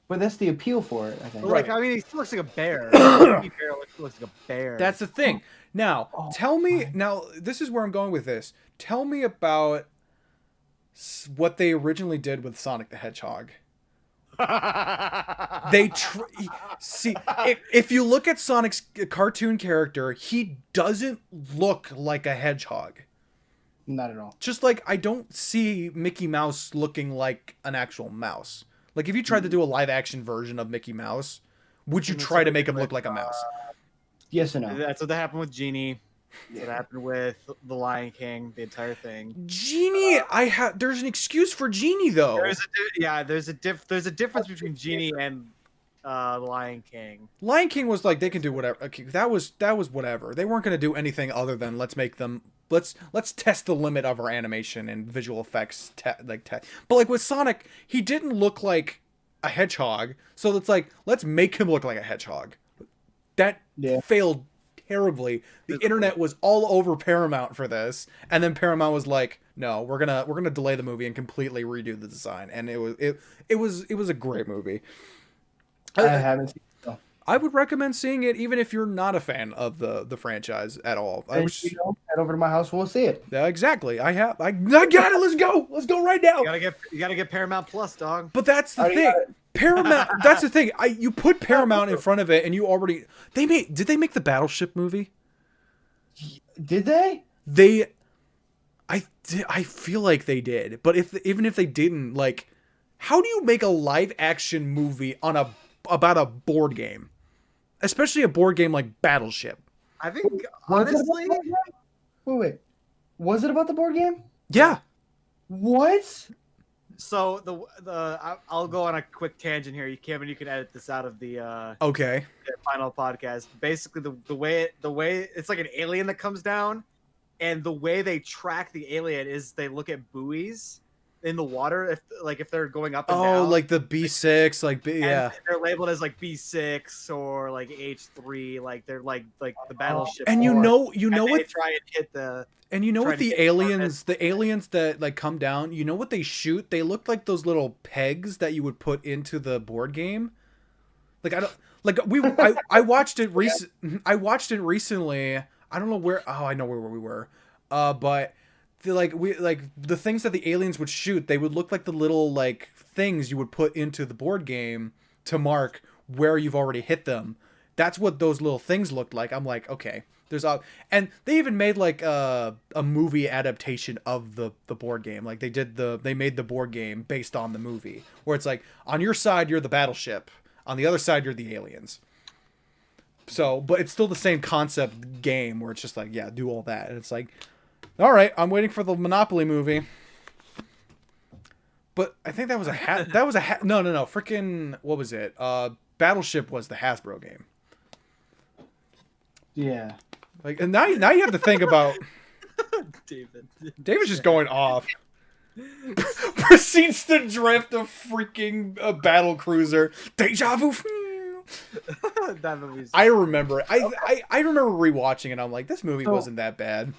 But that's the appeal for it, I think. Like, I mean, he still looks like a bear. Bear looks like a bear. That's the thing. Now, tell me. Now, this is where I'm going with this. Tell me about what they originally did with Sonic the Hedgehog. See, if you look at Sonic's cartoon character, he doesn't look like a hedgehog. Not at all. Just like I don't see Mickey Mouse looking like an actual mouse. Like if you tried to do a live action version of Mickey Mouse, would you try to make him look like a mouse? Yes and no. That's what happened with Genie. That's what happened with The Lion King, the entire thing. Genie, there's an excuse for Genie though. There's a difference between Genie and The Lion King. Lion King was like they can do whatever. Okay, that was whatever. They weren't going to do anything other than let's test the limit of our animation and visual effects. But like with Sonic, he didn't look like a hedgehog, so it's like let's make him look like a hedgehog. That failed terribly. The internet was all over Paramount for this, and then Paramount was like, "No, we're gonna delay the movie and completely redo the design." And it was a great movie. I haven't seen it, though. I would recommend seeing it, even if you're not a fan of the franchise at all. Head over to my house and we'll see it. Exactly. I got it. Let's go. Let's go right now. You gotta get Paramount Plus, dog. But that's the thing. Paramount. That's the thing. You put Paramount in front of it, and you already did they make the Battleship movie? Did they? I feel like they did. But even if they didn't, like, how do you make a live action movie about a board game, especially a board game like Battleship? I think Was it about honestly, the board game? Wait. Was it about the board game? Yeah. What? so I'll go on a quick tangent here. Kevin, you can edit this out of the Okay. final podcast. Basically, the way it's like an alien that comes down, and the way they track the alien is they look at buoys in the water if they're going up and down. Like the B6, yeah. And they're labeled as like B6 or like H3, like they're like the battleship. And you or- know and what they try and hit the. and you know try what to the get aliens that like come down, you know what they shoot? They look like those little pegs that you would put into the board game. Like I watched it I watched it recently. I don't know where. Oh, I know where we were. But the things that the aliens would shoot, they would look like the little like things you would put into the board game to mark where you've already hit them. That's what those little things looked like. I'm like, okay, and they even made like a movie adaptation of the board game. Like they made the board game based on the movie, where it's like on your side you're the battleship, on the other side you're the aliens. So, but it's still the same concept game where it's just like, yeah, do all that. And it's like, all right, I'm waiting for the Monopoly movie. But I think that was no, freaking, what was it? Battleship was the Hasbro game. Yeah. Like, and now you have to think about David's just going off. Proceeds to drift a freaking battle cruiser. Deja vu. That movie's. I remember it. I remember rewatching it. I'm like, this movie wasn't that bad.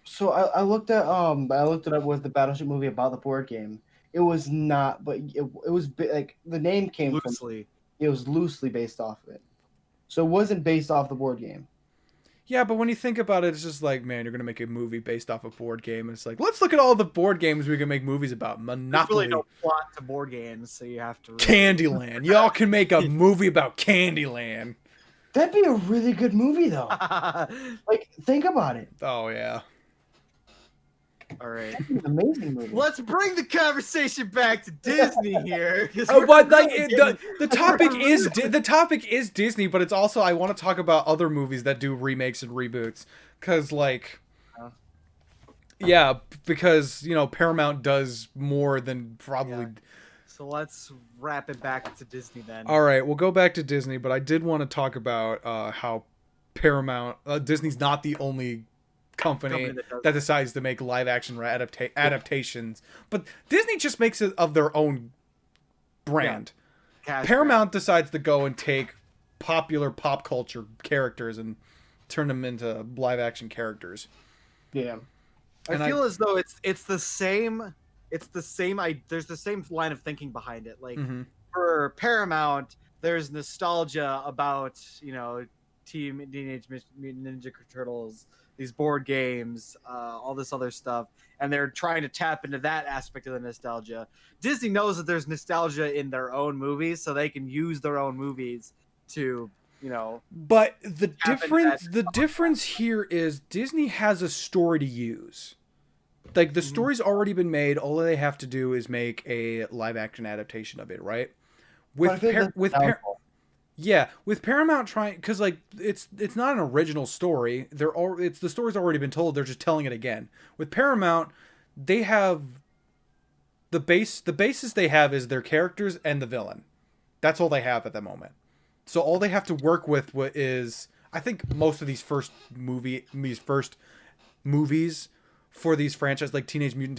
So I looked at up was the Battleship movie about the board game. It was not, but it was like the name came loosely. It was loosely based off of it, so it wasn't based off the board game. Yeah, but when you think about it, it's just like, man, you're gonna make a movie based off a board game. It's like, let's look at all the board games we can make movies about. Monopoly, There's really no plot to board games, so you have to. Candyland. Y'all can make a movie about Candyland. That'd be a really good movie, though. Like, think about it. Oh yeah. All right. That'd be an amazing movie. Let's bring the conversation back to Disney here. But like the topic is Disney, but it's also I want to talk about other movies that do remakes and reboots, because like, yeah, because Paramount does more than probably. Yeah. So let's wrap it back to Disney then. All right, we'll go back to Disney, but I did want to talk about how Paramount Disney's not the only company that decides to make live action adaptations, but Disney just makes it of their own brand. Yeah. Paramount decides to go and take popular pop culture characters and turn them into live action characters. Yeah, I feel as though it's the same. It's the same. There's the same line of thinking behind it. Like for Paramount, there's nostalgia about Teenage Mutant Ninja Turtles, these board games, all this other stuff, and they're trying to tap into that aspect of the nostalgia. Disney knows that there's nostalgia in their own movies, so they can use their own movies to, But the difference here is Disney has a story to use. Like the story's already been made. All they have to do is make a live action adaptation of it, right? With Paramount trying, because like it's not an original story. The story's already been told. They're just telling it again. With Paramount, they have the basis they have is their characters and the villain. That's all they have at the moment. So all they have to work with is, I think most of these first movies for these franchises like Teenage Mutant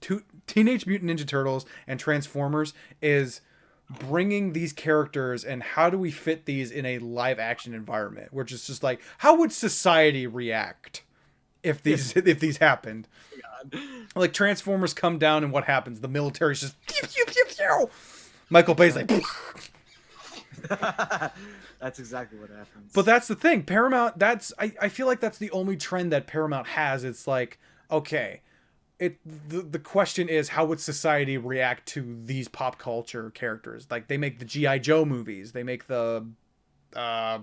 Ninja Turtles and Transformers is bringing these characters and how do we fit these in a live action environment, which is just like, how would society react if these happened? God. Like Transformers come down and what happens? The military's just pew, pew, pew, pew. Michael Bay's like That's exactly what happens. But that's the thing. Paramount, I feel like that's the only trend that Paramount has. It's like, okay, the question is, how would society react to these pop culture characters? Like they make the G.I. Joe movies. They make the as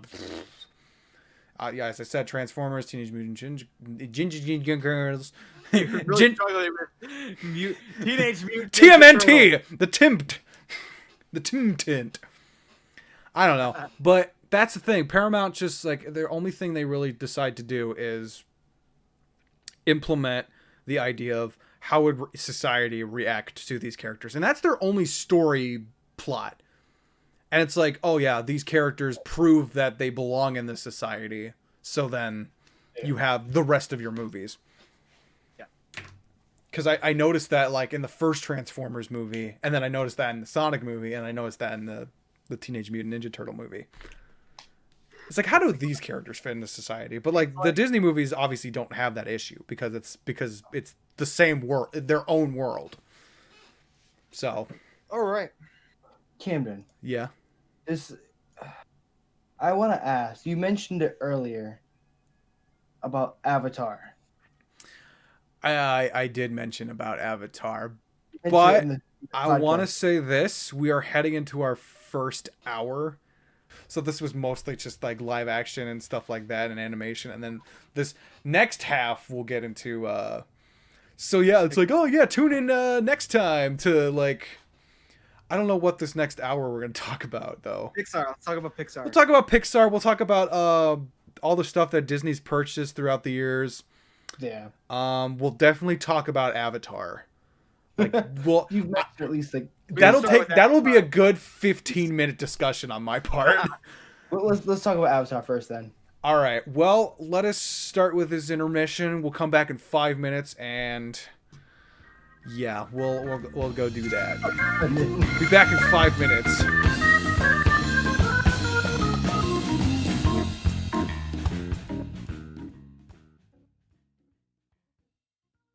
I said, Transformers, Teenage Mutant Ninja Girls. You're really struggling with Teenage Mutant TMNT, the the tint. I don't know, but that's the thing. Paramount just like the only thing they really decide to do is implement the idea of how would society react to these characters, and that's their only story plot. And it's like, oh yeah, these characters prove that they belong in this society, so then you have the rest of your movies. Yeah. Because I noticed that like in the first Transformers movie, and then I noticed that in the Sonic movie, and I noticed that in the Teenage Mutant Ninja Turtle movie. It's like, how do these characters fit into society? But like the Disney movies obviously don't have that issue because it's the same world, their own world. So, All right. Camden, yeah. I want to ask. You mentioned it earlier about Avatar. I did mention about Avatar, You mentioned it but in the I want to podcast. say this: we are heading into our first hour. So this was mostly just like live action and stuff like that and animation, and then this next half we'll get into. So yeah, it's like, oh yeah, tune in next time to like. I don't know what this next hour we're gonna talk about though. Pixar. Let's talk about Pixar. We'll talk about Pixar. We'll talk about all the stuff that Disney's purchased throughout the years. Yeah. We'll definitely talk about Avatar. Like, well, You've mentioned at least like. that'll be a good 15-minute discussion on my part. Well, let's talk about Avatar first then. All right. Well, let us start with this intermission. We'll come back in 5 minutes, and yeah, we'll go do that. Be back in 5 minutes.